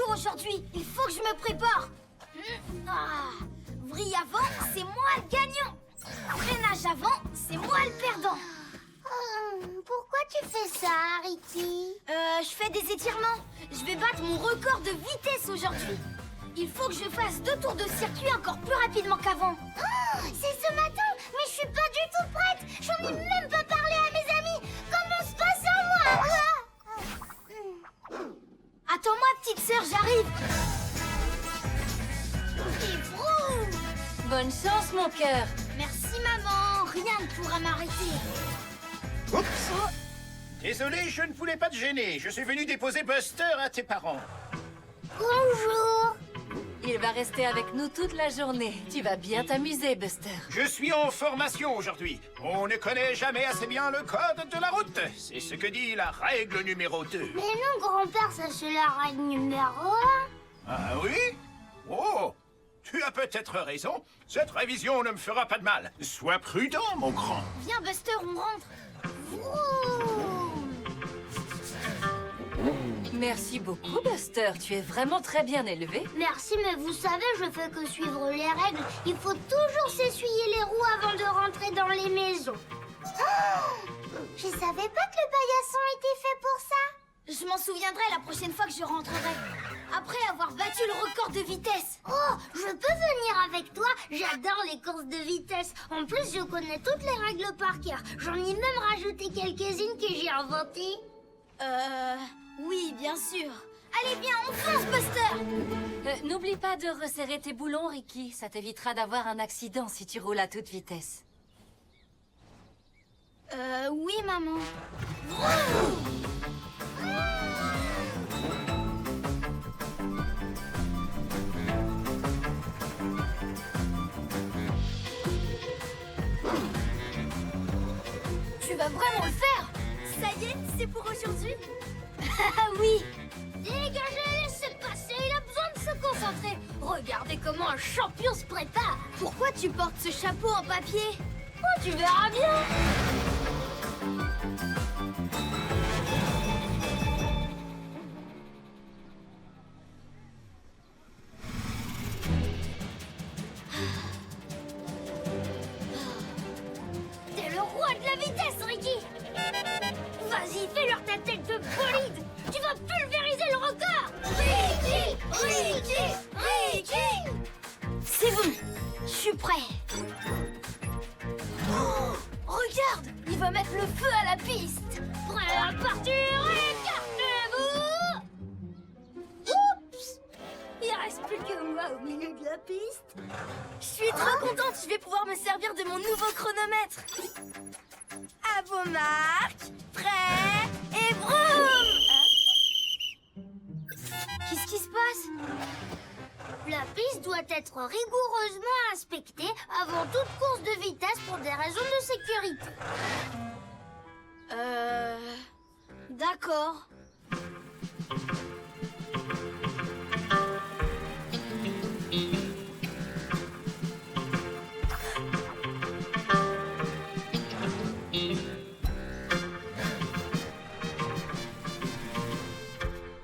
voiture aujourd'hui. Il faut que je me prépare. Vrille avant, c'est moi le gagnant. Freinage avant, c'est moi le perdant. Pourquoi tu fais ça, Ricky? Je fais des étirements. Je vais battre mon record de vitesse aujourd'hui. Il faut que je fasse 2 tours de circuit encore plus rapidement qu'avant. C'est ce matin, mais je suis pas du tout prête. J'en ai même pas parlé à mes amis. Comment se passe sans moi? Attends-moi, petite sœur, j'arrive. Et vroom! Bonne chance, mon cœur. Merci, maman. Rien ne pourra m'arrêter. Oups! Désolé, je ne voulais pas te gêner. Je suis venu déposer Buster à tes parents. Bonjour. Il va rester avec nous toute la journée. Tu vas bien t'amuser, Buster. Je suis en formation aujourd'hui. On ne connaît jamais assez bien le code de la route. C'est ce que dit la règle numéro 2. Mais non, grand-père, ça c'est la règle numéro 1. Ah oui? Oh! Tu as peut-être raison. Cette révision ne me fera pas de mal. Sois prudent, mon grand. Viens, Buster, on rentre. Merci beaucoup, Buster. Tu es vraiment très bien élevé. Merci, mais vous savez, je fais que suivre les règles. Il faut toujours s'essuyer les roues avant de rentrer dans les maisons. Je savais pas que le paillasson était fait pour ça. Je m'en souviendrai la prochaine fois que je rentrerai. Après avoir battu le record de vitesse. Oh, je peux venir avec toi? J'adore les courses de vitesse. En plus, je connais toutes les règles par cœur. J'en ai même rajouté quelques-unes que j'ai inventées. Oui, bien sûr. Allez, viens, on fonce, Buster. N'oublie pas de resserrer tes boulons, Ricky. Ça t'évitera d'avoir un accident si tu roules à toute vitesse. Oui, maman. Tu vas vraiment le faire? Ça y est, c'est pour aujourd'hui? Ah oui! Dégagez, laissez passer, il a besoin de se concentrer. Regardez comment un champion se prépare! Pourquoi tu portes ce chapeau en papier? Oh, tu verras bien! T'es le roi de la vitesse, Ricky. Vas-y, fais-leur ta tête de bolide. Tu vas pulvériser le record. Ricky, Ricky, Ricky. C'est bon, je suis prêt. Oh, regarde, il va mettre le feu à la piste. Prêt à partir, écartez-vous. Oups! Il reste plus que moi au milieu de la piste. Je suis trop contente, je vais pouvoir me servir de mon nouveau chronomètre. À vos marques, prêts et vroom! Qu'est-ce qui se passe? La piste doit être rigoureusement inspectée avant toute course de vitesse pour des raisons de sécurité. D'accord.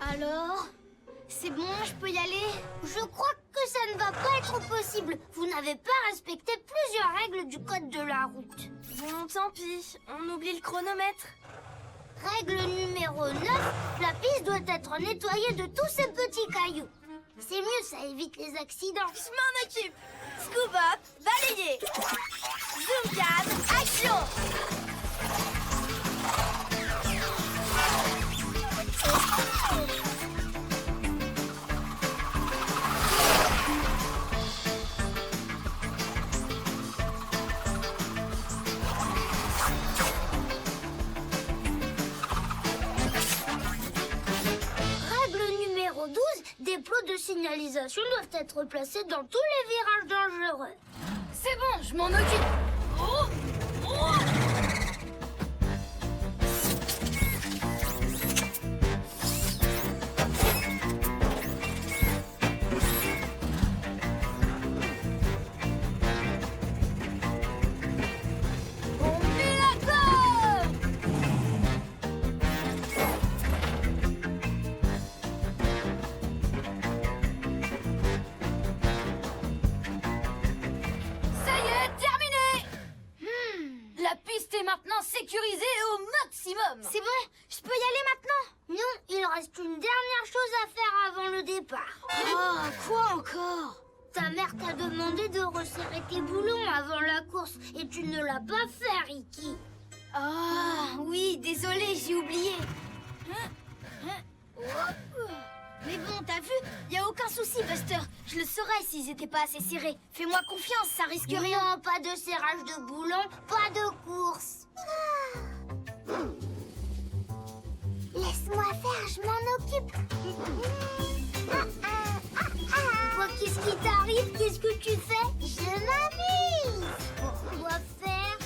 Alors, c'est bon, je peux y aller? Je crois que ça ne va pas être possible. Vous n'avez pas respecté plusieurs règles du code de la route. Bon, tant pis, on oublie le chronomètre. Règle numéro 9, la piste doit être nettoyée de tous ces petits cailloux. C'est mieux, ça évite les accidents. Je m'en occupe. Scoop up, balayé. Zoom cam, action. Règle numéro 12, des plots de signalisation doivent être placés dans tous les virages dangereux. C'est bon, je m'en occupe. Oh, oh. On met la corde. maintenant sécurisé au maximum. C'est bon, je peux y aller maintenant? Non, il reste une dernière chose à faire avant le départ. Oh, quoi encore? Ta mère t'a demandé de resserrer tes boulons avant la course et tu ne l'as pas fait, Ricky. Ah, oui, désolé, j'ai oublié. Mais bon, t'as vu? Y a aucun souci, Buster. Je le saurais s'ils étaient pas assez serrés. Fais-moi confiance, ça risque rien. Non, pas de serrage de boulons, pas de course. Laisse-moi faire, je m'en occupe. Quoi, qu'est-ce qui t'arrive? Qu'est-ce que tu fais? Je m'amuse. Pourquoi faire?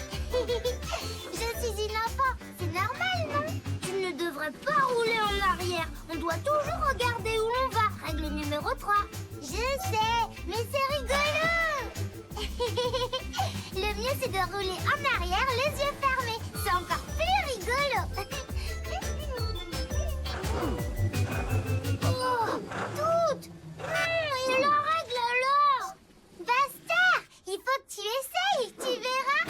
Je suis une enfant, c'est normal, non? Tu ne devrais pas rouler en arrière. On doit toujours regarder où l'on va. Règle numéro 3. Je sais, mais c'est rigolo. Le mieux, c'est de rouler en arrière, les yeux fermés. C'est encore plus rigolo. Oh, toutes. Il en règle alors. Buster, il faut que tu essayes, tu verras.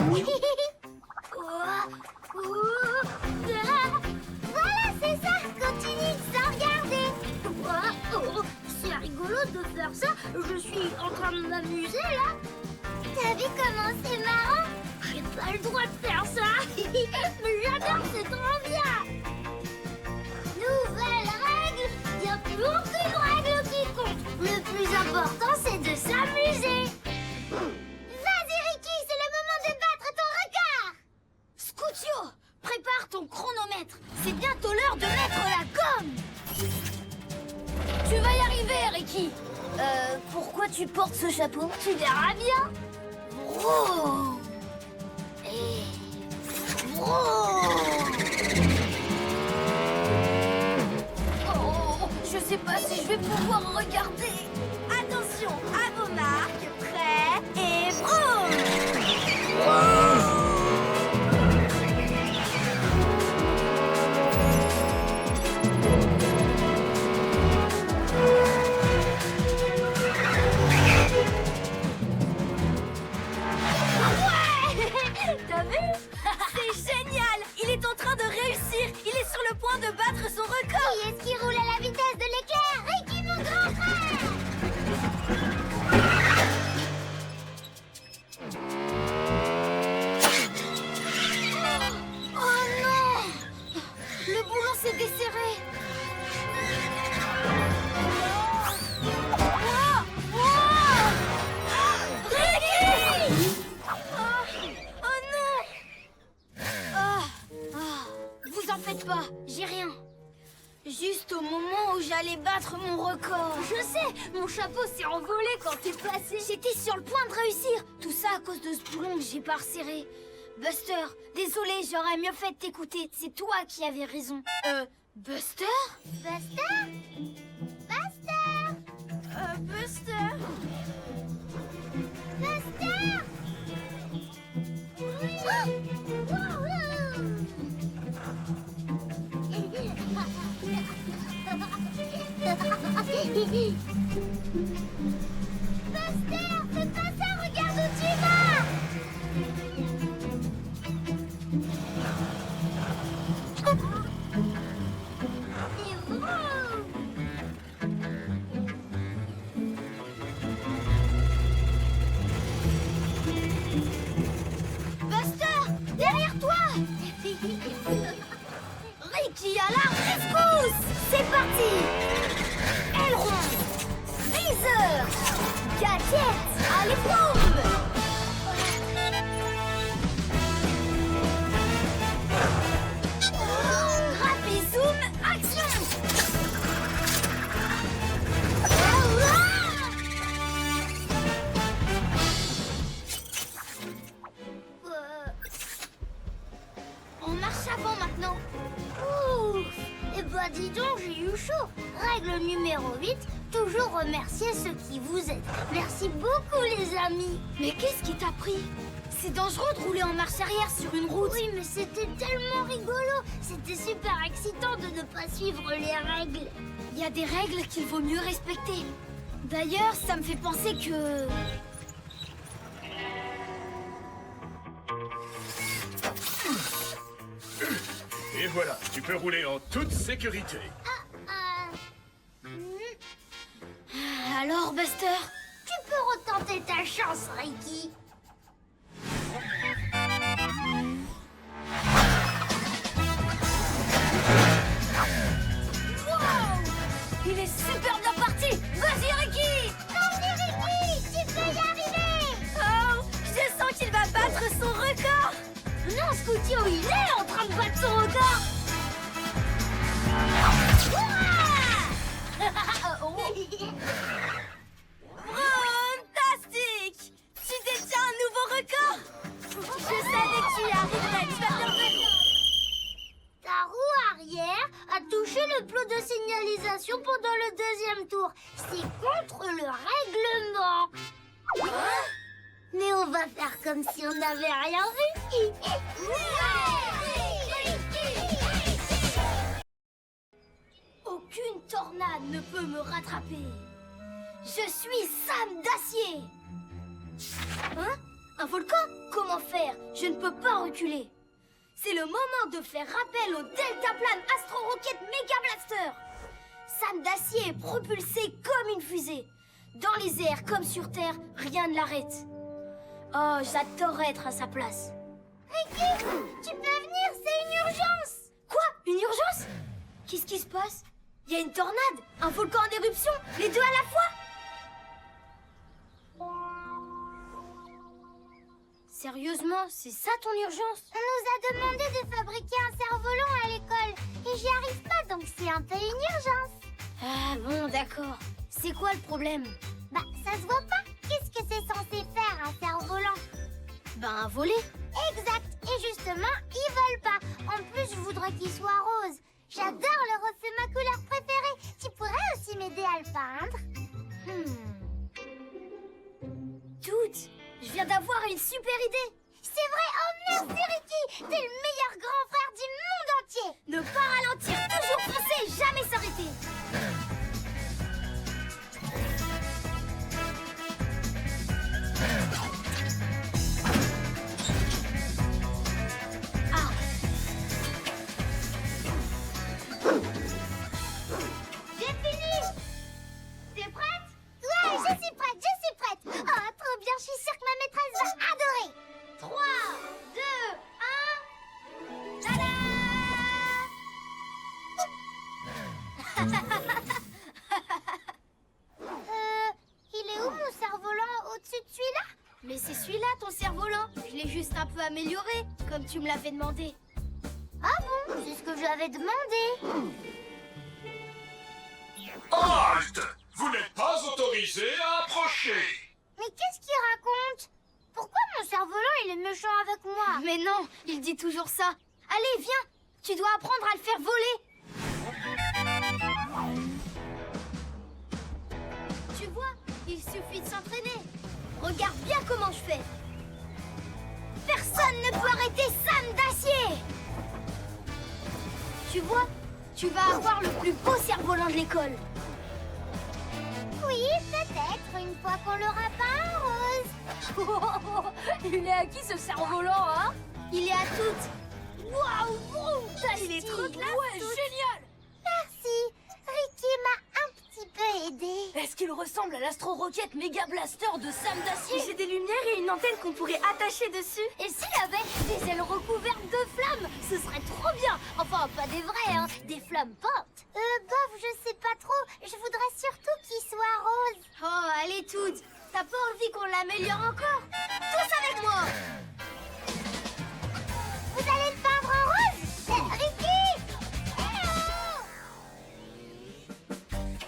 Voilà, c'est ça. Continue sans regarder. C'est rigolo de faire ça. Je suis en train de m'amuser là. T'as vu comment c'est marrant? J'ai pas le droit de faire ça. Mais j'adore, c'est trop bien. Nouvelle règle. Il n'y a plus aucune règle qui compte. Le plus important, c'est de s'amuser. Vas-y, Ricky, c'est le moment de battre ton record. Scootio, prépare ton chronomètre. C'est bientôt l'heure de mettre la gomme. Tu vas y arriver, Ricky. Pourquoi tu portes ce chapeau? Tu verras bien. Oh! Et... Oh! Oh, je sais pas si je vais pouvoir regarder. Attention, à vos marques, prêts et vroom! T'as vu? C'est génial! Il est en train de réussir! Il est sur le point de battre son record! Qui est-ce qui roule à la vitesse de l'éclair? Ricky, mon grand frère! Oh non! Le boulon s'est desserré! Vous en faites pas, j'ai rien. Juste au moment où j'allais battre mon record. Je sais, mon chapeau s'est envolé quand t'es passé. J'étais sur le point de réussir. Tout ça à cause de ce boulon que j'ai pas resserré. Buster, désolé, j'aurais mieux fait de t'écouter. C'est toi qui avais raison. Buster? Buster? Buster? Buster? Buster? Buster, fais pas ça, regarde où tu vas! Et vroom! Buster, derrière toi! Ricky à la rescousse! C'est parti! Aileron! Viseur! Gadget! Allez, boum! Rapide zoom, action! On marche avant maintenant. Ouh. Eh ben dis donc, j'ai eu chaud. Règle numéro 8, toujours remercier ceux qui vous aident. Merci beaucoup les amis. Mais qu'est-ce qui t'a pris? C'est dangereux de rouler en marche arrière sur une route. Oui, mais c'était tellement rigolo. C'était super excitant de ne pas suivre les règles. Il y a des règles qu'il vaut mieux respecter. D'ailleurs, ça me fait penser que... Et voilà, tu peux rouler en toute sécurité. Alors, Buster? Tu peux retenter ta chance, Ricky. Il est super bien parti! Vas-y, Ricky! Vas-y, Ricky, tu peux y arriver. Oh! Je sens qu'il va battre son record! Non, Scooty, il est en train de battre son record. Fantastique! Tu détiens un nouveau record! Je savais que tu y arriverais! Tu vas bien faire! Ta roue arrière a touché le plot de signalisation pendant le deuxième tour. C'est contre le règlement. Mais on va faire comme si on n'avait rien vu. Aucune tornade ne peut me rattraper. Je suis Sam d'Acier. Hein? Un volcan? Comment faire? Je ne peux pas reculer. C'est le moment de faire rappel au deltaplane Astro Rocket Mega Blaster. Sam d'Acier est propulsé comme une fusée. Dans les airs comme sur Terre, rien ne l'arrête. Oh, j'adorerais être à sa place. Ricky, tu peux venir, c'est une urgence. Quoi? Une urgence? Qu'est-ce qui se passe? Il y a une tornade, un volcan en éruption, les deux à la fois? Sérieusement, c'est ça ton urgence? On nous a demandé de fabriquer un cerf-volant à l'école. Et j'y arrive pas, donc c'est un peu une urgence. Ah bon, d'accord. C'est quoi le problème? Bah, ça se voit pas. Qu'est-ce que c'est censé faire, un cerf-volant? Ben, voler. Exact. Et justement, ils veulent pas. En plus, je voudrais qu'il soit rose. J'adore le rose, c'est ma couleur préférée. Tu pourrais aussi m'aider à le peindre? Toutes, je viens d'avoir une super idée. C'est vrai, oh merci Ricky. T'es le meilleur grand frère du monde entier. Ne pas ralentir, toujours foncer, jamais s'arrêter. Ah. J'ai fini. T'es prête? Ouais, je suis prête, je suis prête. Oh, trop bien, je suis sûre que ma maîtresse va adorer. 3, 2, 1. Il est où mon cerf-volant? Au-dessus de celui-là? Mais c'est celui-là ton cerf-volant. Je l'ai juste un peu amélioré, comme tu me l'avais demandé. Ah bon? C'est ce que je lui avais demandé. Halte! Vous n'êtes pas autorisé à approcher! Mais qu'est-ce qu'il raconte? Pourquoi mon cerf-volant il est méchant avec moi? Mais non, il dit toujours ça. Allez, viens, tu dois apprendre à le faire voler. Tu vois, il suffit de s'entraîner. Regarde bien comment je fais. Personne ne peut arrêter Sam d'Acier. Tu vois, tu vas avoir le plus beau cerf-volant de l'école. Oui, peut-être, une fois qu'on l'aura peint rose. Il est à qui ce cerf-volant, hein? Il est à toutes. Waouh, Il est trop classe. Ouais, génial! Merci. Ricky m'a un petit peu aidé. Est-ce qu'il ressemble à l'Astro Rocket Mega Blaster de Sam d'Acier? J'ai des lumières et une antenne qu'on pourrait attacher dessus. Et s'il avait des ailes recouvertes de flammes, ce serait trop bien. Enfin, pas des vraies, hein, des flammes peintes. Bof, je sais pas trop. Je voudrais surtout qu'il soit rose. Oh, allez toutes. T'as pas envie qu'on l'améliore encore? Tous avec moi. Vous allez le peindre en rose? Ricky!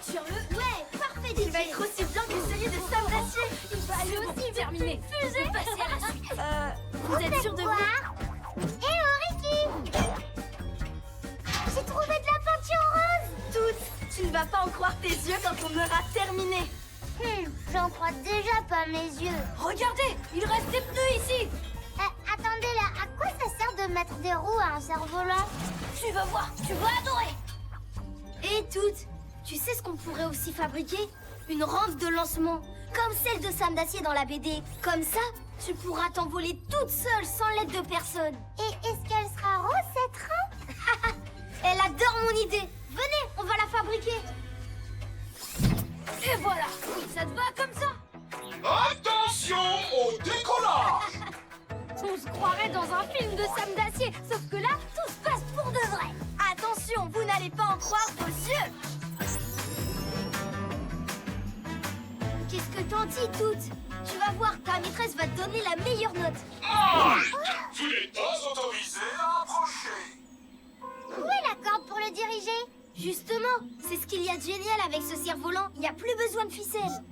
Sur le... Ouais, parfait. Il va être aussi bien que celui de Sam d'Acier. Il va aller aussi terminé. Fusée. Passer à la suite. Vous êtes sûr de Quoi? vous? Eh oh, Ricky! J'ai trouvé de la peinture rose! Toutes, tu ne vas pas en croire tes yeux quand on aura terminé. J'en crois déjà pas mes yeux. Regardez, il reste des pneus ici. Attendez là, à quoi ça sert de mettre des roues à un cerf-volant? Tu vas voir, tu vas adorer. Et toutes, tu sais ce qu'on pourrait aussi fabriquer? Une rampe de lancement, comme celle de Sam d'Acier dans la BD. Comme ça, tu pourras t'envoler toute seule sans l'aide de personne. Et est-ce qu'elle sera rose cette rampe? J'adore mon idée. Venez, on va la fabriquer. Et voilà. Ça te va comme ça? Attention au décollage! On se croirait dans un film de Sam d'acier, sauf que là, tout se passe pour de vrai. Attention, vous n'allez pas en croire vos yeux. Qu'est-ce que t'en dis, Toute? Tu vas voir, ta maîtresse va te donner la meilleure note. Halte! Vous n'êtes pas autorisé à approcher. Où est la corde pour le diriger? Justement, c'est ce qu'il y a de génial avec ce cerf-volant. Il n'y a plus besoin de ficelle.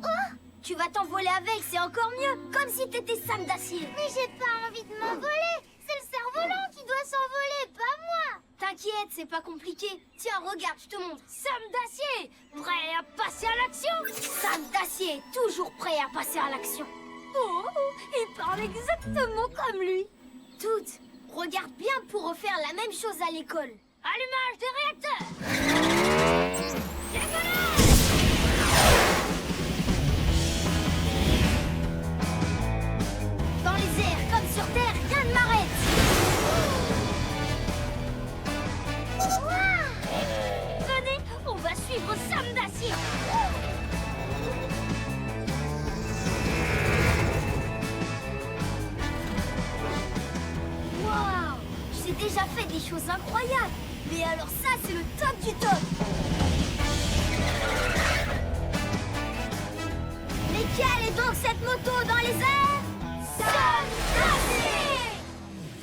Tu vas t'envoler avec, c'est encore mieux. Comme si t'étais Sam d'acier. Mais j'ai pas envie de m'envoler. C'est le cerf-volant qui doit s'envoler, pas moi. T'inquiète, c'est pas compliqué. Tiens, regarde, je te montre. Sam d'acier, prêt à passer à l'action. Sam d'acier, toujours prêt à passer à l'action. Oh, il parle exactement comme lui. Toute, regarde bien pour refaire la même chose à l'école. Allumage des réacteurs. Décollage. Dans les airs comme sur terre, rien ne m'arrête. Venez, on va suivre Sam d'acier. Waouh, j'ai déjà fait des choses incroyables. Mais alors ça, c'est le top du top. Mais quelle est donc cette moto dans les airs? Sam d'acier!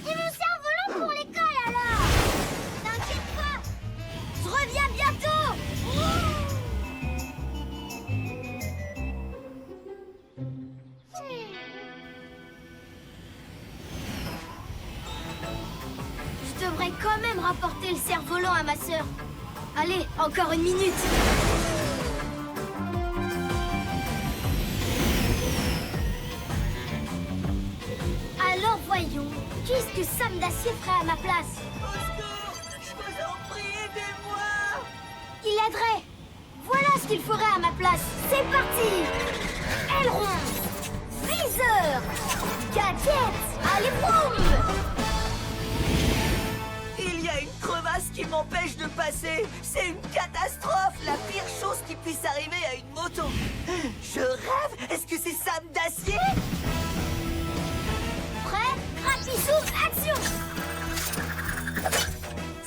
Et mon cerf-volant pour l'école, alors? T'inquiète pas. Je reviens bientôt. Je devrais quand même rapporter le cerf-volant à ma sœur. Allez, encore une minute. Alors voyons, qu'est-ce que Sam d'acier ferait à ma place? Au secours! Je vous en prie, aidez-moi! Il aiderait. Voilà ce qu'il ferait à ma place. C'est parti. Aileron, viseur, gadget, allez boum! Il y a une crevasse qui m'empêche de passer. C'est une catastrophe, la pire chose qui puisse arriver à une moto. Je rêve. Est-ce que c'est Sam d'acier? Prêt? Rapissou, action!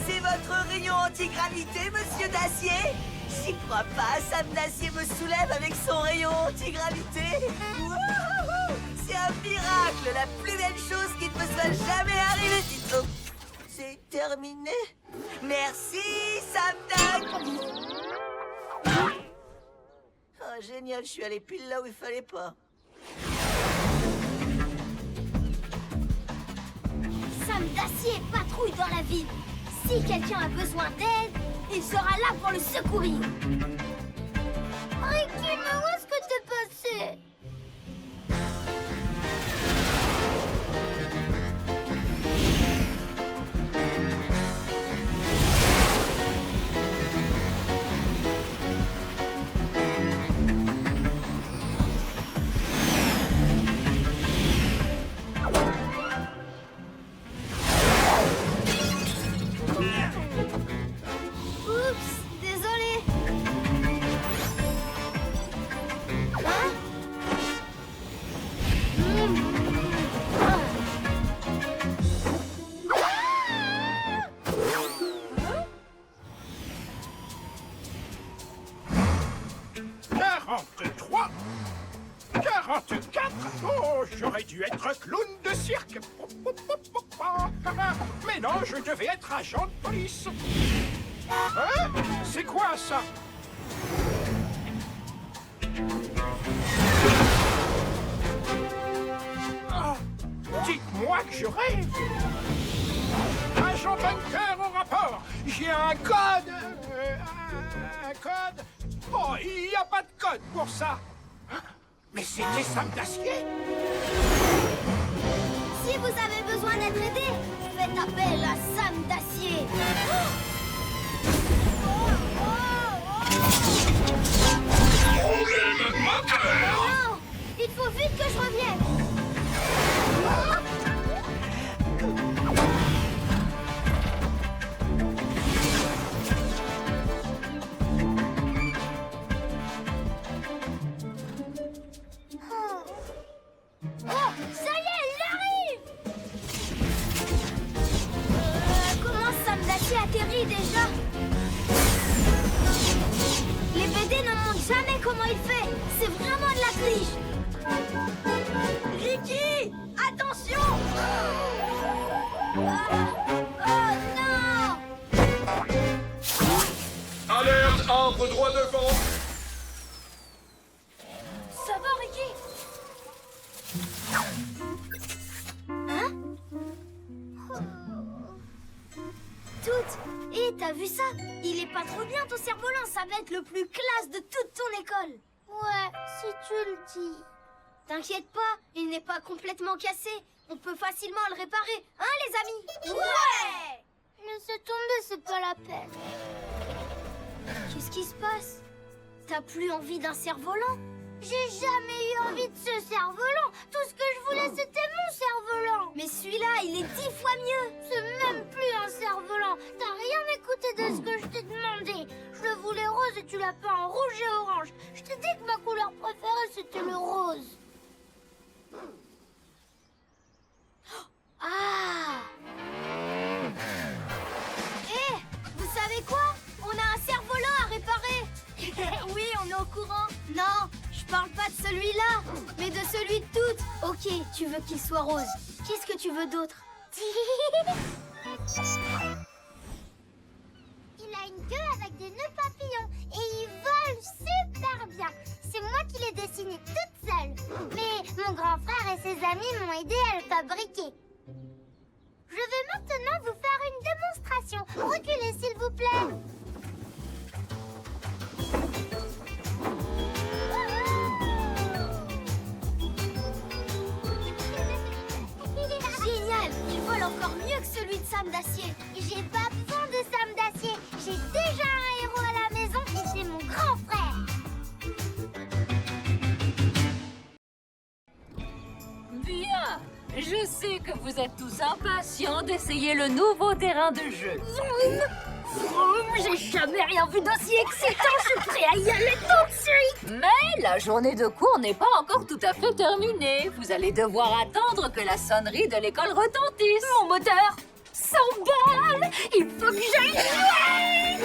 C'est votre rayon antigravité, monsieur d'acier? J'y crois pas, Sam d'acier me soulève avec son rayon antigravité. Wouhou! C'est un miracle, la plus belle chose qui ne me soit jamais arrivée. Oh, c'est terminé. Merci, Sam d'acier. Oh, génial, je suis allé pile là où il fallait pas. Sam d'acier patrouille dans la ville. Si quelqu'un a besoin d'aide, il sera là pour le secourir. Ricky, mais où est-ce que t'es passé? Oups, désolé. Hein? Quarante-trois, 44. Oh, j'aurais dû être clown de cirque. Mais non, je devais être agent de police. Hein? C'est quoi ça? Oh, dites-moi que je rêve. Agent Bunker au rapport. J'ai un code. Un code. Oh, il n'y a pas de code pour ça. Mais c'était Sam d'acier. Si vous avez besoin d'être aidé, faites appel à Sam d'acier. Problème moteur! Non, il faut vite que je revienne. Ricky atterrit déjà. Les BD ne montrent jamais comment il fait. C'est vraiment de la triche. Ricky, attention! Oh non! Alerte, arbre droit devant. Ça va, Ricky? Hein? Toute, hé, t'as vu ça? Il est pas trop bien ton cerf-volant, ça va être le plus classe de toute ton école. Ouais, si tu le dis. T'inquiète pas, il n'est pas complètement cassé. On peut facilement le réparer, hein les amis? Ouais! Laissez tomber, c'est pas la peine. Qu'est-ce qui se passe? T'as plus envie d'un cerf-volant? J'ai jamais eu envie de ce cerf-volant. Tout ce que je voulais, c'était mon cerf-volant. Mais celui-là, il est 10 fois mieux. C'est même plus un cerf-volant. T'as rien écouté de ce que je t'ai demandé. Je le voulais rose et tu l'as peint en rouge et orange. Je t'ai dit que ma couleur préférée, c'était le rose. Ah! Eh, vous savez quoi? On a un cerf-volant à réparer. Oui, on est au courant. Non, je parle pas de celui-là, mais de celui de Toute. Ok, tu veux qu'il soit rose. Qu'est-ce que tu veux d'autre? Il a une queue avec des nœuds papillons et il vole super bien. C'est moi qui l'ai dessiné toute seule. Mais mon grand frère et ses amis m'ont aidé à le fabriquer. Je vais maintenant vous faire une démonstration. Reculez, s'il vous plaît. Génial! Il vole encore mieux que celui de Sam d'Acier. J'ai pas besoin de Sam d'Acier. J'ai déjà un héros à la maison et c'est mon grand frère. Bien. Je sais que vous êtes tous impatients d'essayer le nouveau terrain de jeu. J'ai jamais rien vu d'aussi excitant. Je suis prêt à y aller tout de suite. Mais la journée de cours n'est pas encore tout à fait terminée. Vous allez devoir attendre que la sonnerie de l'école retentisse. Mon moteur s'emballe. Il faut que j'aille jouer.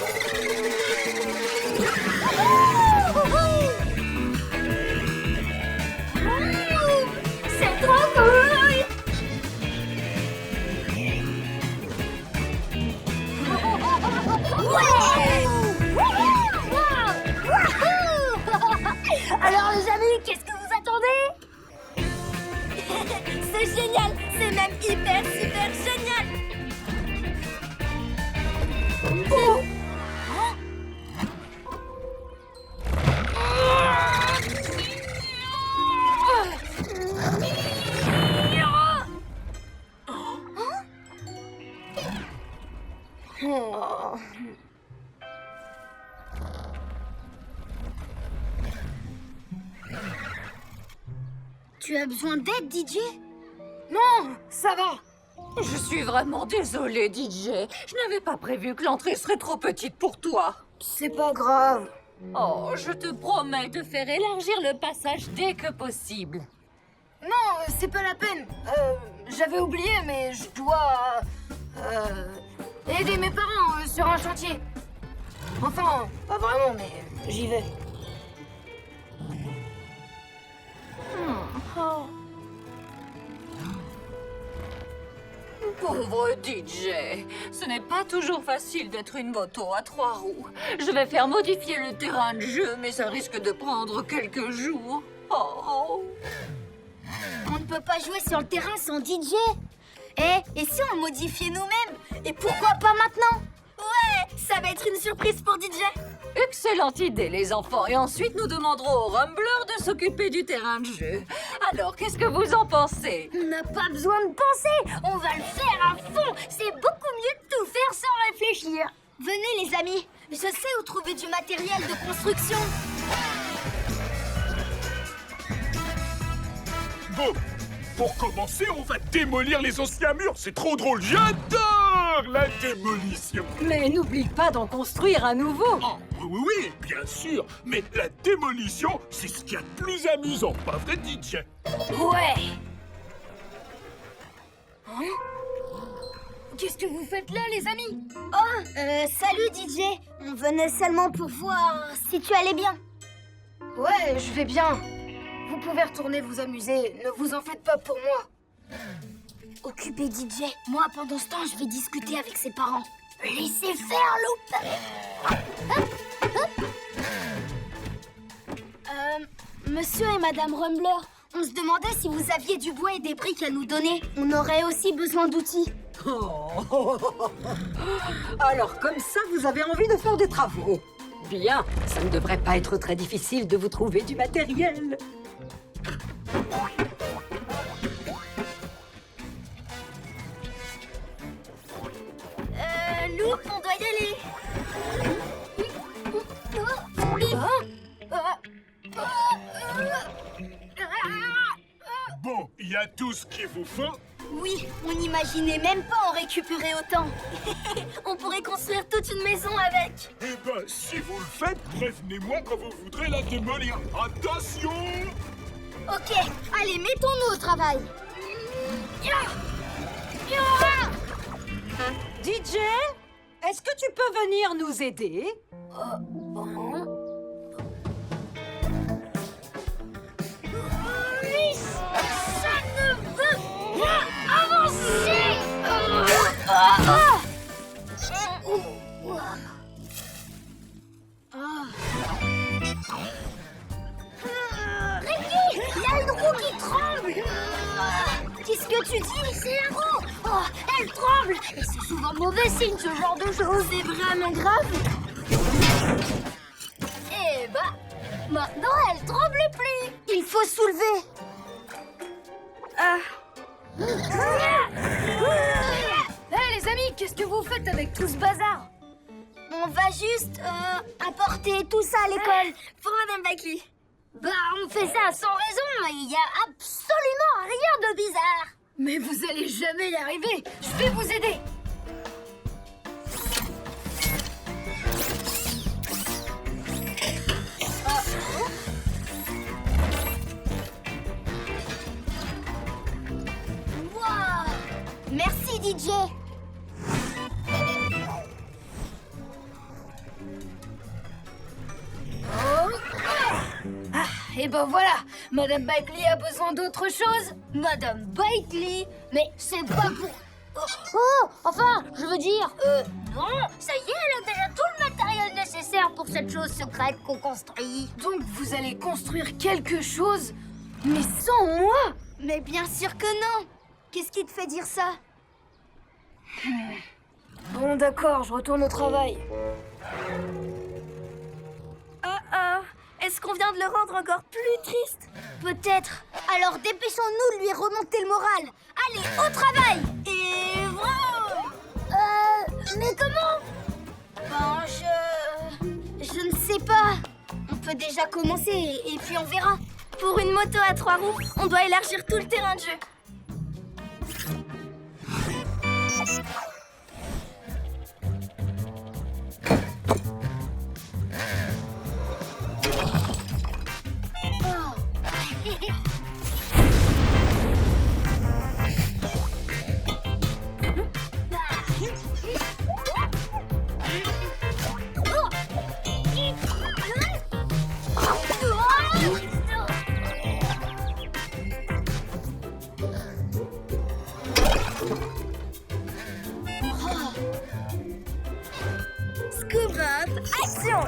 C'est trop cool. Alors les amis, qu'est-ce que vous attendez? C'est génial! C'est même hyper, super génial! Oh. Tu as besoin d'aide, DJ? Non, ça va. Je suis vraiment désolée, DJ. Je n'avais pas prévu que l'entrée serait trop petite pour toi. C'est pas grave. Oh, je te promets de faire élargir le passage dès que possible. Non, c'est pas la peine. J'avais oublié, mais je dois aider mes parents sur un chantier. Enfin, pas vraiment, mais j'y vais. Pauvre DJ, ce n'est pas toujours facile d'être une moto à 3 roues. Je vais faire modifier le terrain de jeu, mais ça risque de prendre quelques jours. Oh. On ne peut pas jouer sur le terrain sans DJ. Et si on le modifiait nous-mêmes? Et pourquoi pas maintenant? Ouais, ça va être une surprise pour DJ. Excellente idée, les enfants. Et ensuite, nous demanderons au Rumbler de s'occuper du terrain de jeu. Alors, qu'est-ce que vous en pensez? On n'a pas besoin de penser. On va le faire à fond. C'est beaucoup mieux de tout faire sans réfléchir. Venez les amis, je sais où trouver du matériel de construction. Bon, pour commencer, on va démolir les anciens murs. C'est trop drôle. J'adore la démolition. Mais n'oublie pas d'en construire un nouveau. Oh, oui, bien sûr. Mais la démolition, c'est ce qu'il y a de plus amusant, pas vrai, DJ? Ouais. Qu'est-ce que vous faites là, les amis? Oh, salut DJ. On venait seulement pour voir si tu allais bien. Ouais, je vais bien. Vous pouvez retourner vous amuser, ne vous en faites pas pour moi. Occupé DJ. Moi, pendant ce temps, je vais discuter avec ses parents. Laissez faire, Loup. Monsieur et Madame Rumbler, on se demandait si vous aviez du bois et des briques à nous donner. On aurait aussi besoin d'outils. Oh. Alors, comme ça, vous avez envie de faire des travaux. Bien, ça ne devrait pas être très difficile de vous trouver du matériel. Loup, on doit y aller. Bon, il y a tout ce qu'il vous faut. Oui, on n'imaginait même pas en récupérer autant. On pourrait construire toute une maison avec. Eh ben, si vous le faites, prévenez-moi quand vous voudrez la démolir. Attention! Ok, allez, mettons-nous au travail. DJ, est-ce que tu peux venir nous aider? Ça ne veut pas avancer. Ricky, il y a une roue qui tremble. Qu'est-ce que tu dis? C'est la roue. Oh, elle tremble. Et c'est souvent mauvais signe, ce genre de choses. C'est vraiment grave. Eh bah, Maintenant, elle tremble plus. il faut soulever. Hé les amis, qu'est-ce que vous faites avec tout ce bazar? On va juste apporter tout ça à l'école. Pour Madame Bakley. Bah, on fait ça sans raison. Il y a absolument rien de bizarre. Mais vous allez jamais y arriver. Je vais vous aider. Wow. Merci DJ. Et ben voilà, Madame Bakley a besoin d'autre chose. Madame Bakley, mais c'est pas pour... Oh, enfin, je veux dire, non, ça y est, elle a déjà tout le matériel nécessaire pour cette chose secrète qu'on construit. Donc vous allez construire quelque chose, mais sans moi? Mais bien sûr que non. Qu'est-ce qui te fait dire ça? Bon d'accord, je retourne au travail. Est-ce qu'on vient de le rendre encore plus triste? Peut-être. Alors dépêchons-nous de lui remonter le moral. Allez, au travail. Et voilà. Mais comment? Je ne sais pas. On peut déjà commencer et puis on verra. Pour une moto à 3 roues, on doit élargir tout le terrain de jeu. Scoop up, action!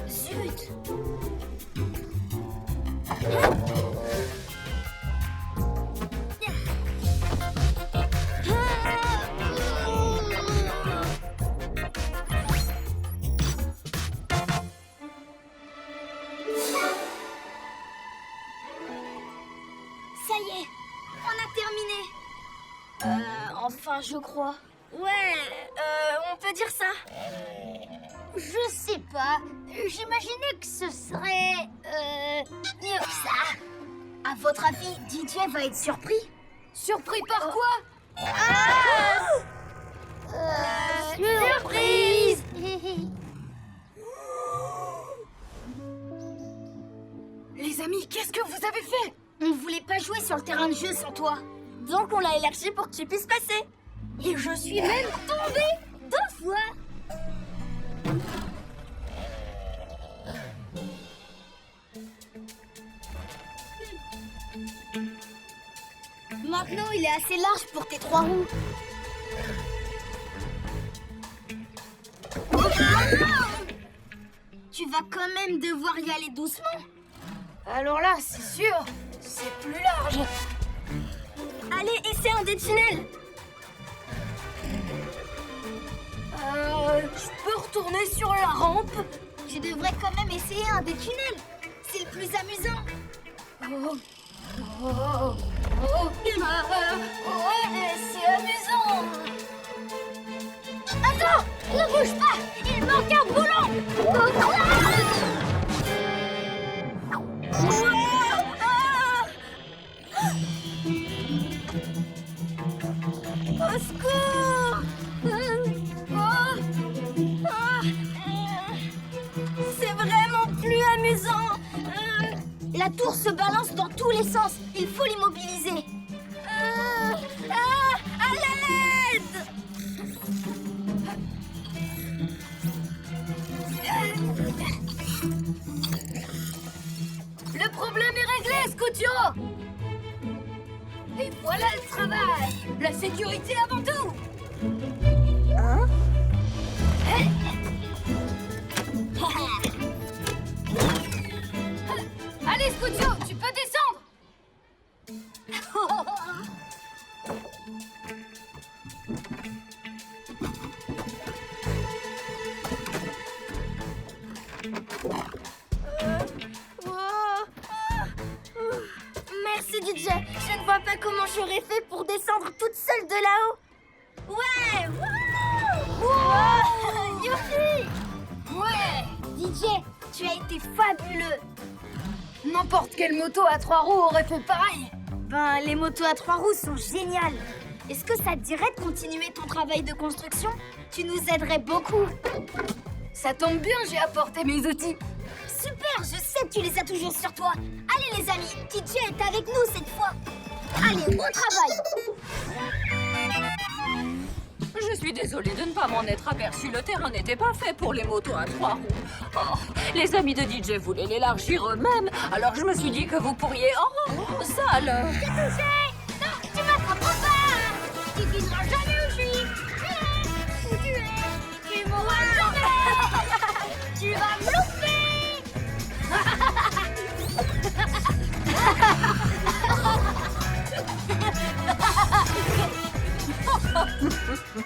Zut. Ça y est, on a terminé. Enfin, je crois. Ouais, on peut dire ça. Je sais pas. J'imaginais que ce serait mieux que ça. À votre avis, DJ va être surpris? Surpris par quoi? Surprise! Les amis, qu'est-ce que vous avez fait? On voulait pas jouer sur le terrain de jeu sans toi. Donc on l'a élargi pour que tu puisses passer. Et je suis même tombée 2 fois. Maintenant, il est assez large pour tes 3 roues. Tu vas quand même devoir y aller doucement. Alors là, c'est sûr, c'est plus large. Allez, essaie un des tunnels. Je peux retourner sur la rampe. Tu devrais quand même essayer un des tunnels. C'est le plus amusant. Ouais, c'est amusant. Attends, ne bouge pas. Il manque un boulon. Au secours! C'est vraiment plus amusant! La tour se balance dans tous les sens. Il faut l'immobiliser. À l'aide! Le problème est réglé, Scoutio! Et voilà le travail! La sécurité avant tout! Hein? Allez, Scoutio, tu peux descendre! Merci DJ. Je ne vois pas comment j'aurais fait pour descendre toute seule de là-haut. Ouais! Youpi! Ouais! DJ, tu as été fabuleux. N'importe quelle moto à 3 roues aurait fait pareil! Ben, les motos à 3 roues sont géniales. Est-ce que ça te dirait de continuer ton travail de construction? Tu nous aiderais beaucoup. Ça tombe bien, j'ai apporté mes outils. Super, je sais que tu les as toujours sur toi. Allez les amis, DJ est avec nous cette fois. Allez, au travail. Je suis désolée de ne pas m'en être aperçue. Le terrain n'était pas fait pour les motos à 3 roues. Oh, les amis de DJ voulaient l'élargir eux-mêmes, alors je me suis dit que vous pourriez... Oh, ça alors! T'es touché. Non, tu m'attraperas pas. Tu devineras jamais où je suis. Où tu es. Tu m'auras jamais. Tu vas me louper.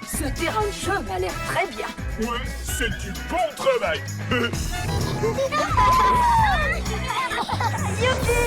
Ce terrain de jeu m'a l'air très bien. Ouais, c'est du bon travail. Youpi.